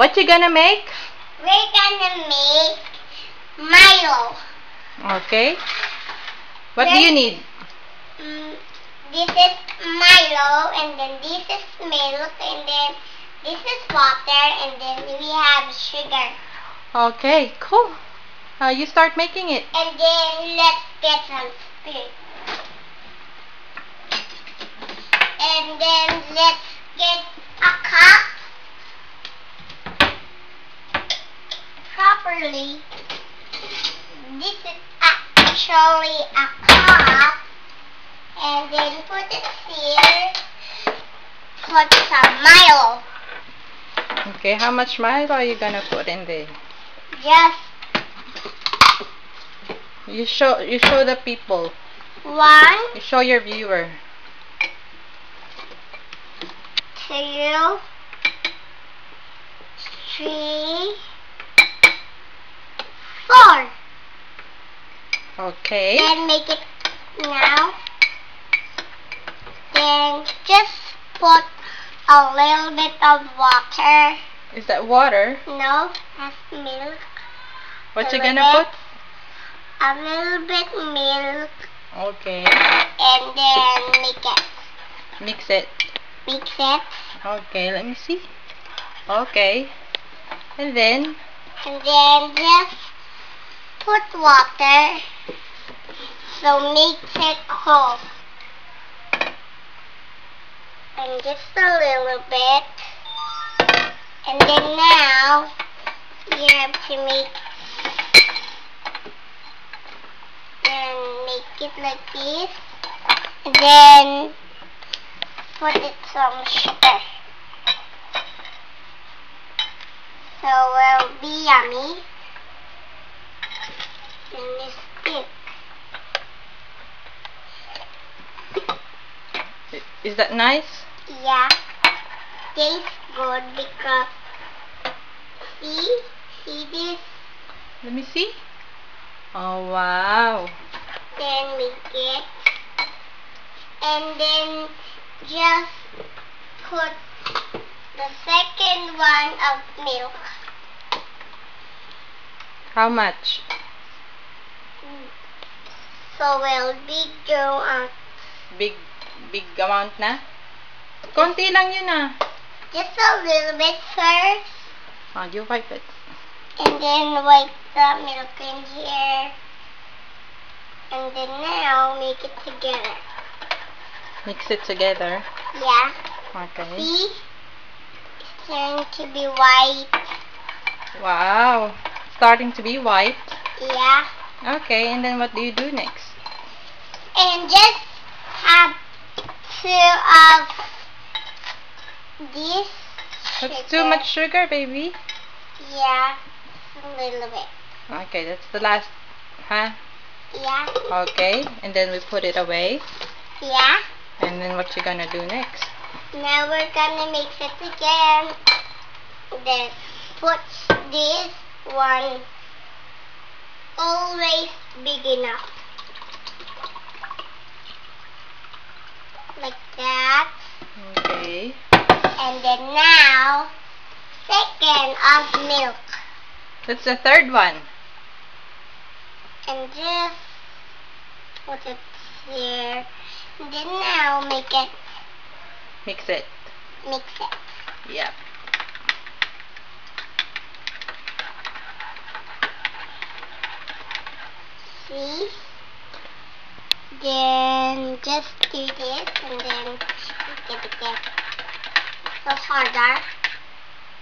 What you gonna make? We're gonna make Milo. Okay. What do you need? This is Milo, and then this is milk, and then this is water, and then we have sugar. Okay, cool. You start making it. And then let's get some spirit. And then let's get a cup properly. This is actually a cup. And then put it here. Put some Milo. Okay, how much Milo are you gonna put in there? Just You show the people. 1, You show your viewer. 2, 3, 4. Okay. Then make it now. Then just put a little bit of water. Is that water? No, that's milk. What you little gonna bit. put? A little bit milk. Okay. And then make it. Mix it. Mix it. Okay, let me see. Okay. And then And then just put water. So make it cold. And just a little bit. And then now you have to make it like this. And then put it some sugar. So it will be yummy. And this stick. is that nice? Yeah. Tastes good because see this? Let me see. Oh wow. Then make it. And then just put the second one of milk. How much? So will be go Big amount na? Konti lang yun ah. just a little bit first. You wipe it. And then wipe the milk in here. And then now make it together. Mix it together. Yeah. Okay. See? It's starting to be white. Wow. Starting to be white. Yeah. Okay, and then what do you do next? And just have 2 of this. That's sugar. too much sugar, baby. Yeah. A little bit. Okay, that's the last. Huh? Yeah. Okay, and then we put it away. Yeah. And then what you gonna do next? Now we're gonna mix it again. Then put this one always big enough. Like that. Okay. And then now, second of milk. That's the third one. And just put it here. And then now make it, Mix it. mix it. Yep. See? Then just do this and then make it again. So harder.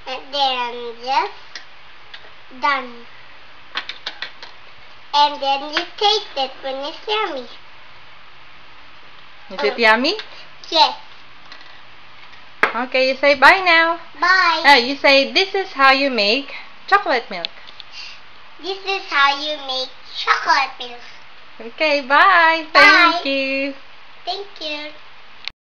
And then just done. And then you taste it when it's yummy. Is it yummy? Yes. Okay, you say bye now. Bye. You say this is how you make chocolate milk. This is how you make chocolate milk. Okay, bye. Bye. Thank you. Thank you.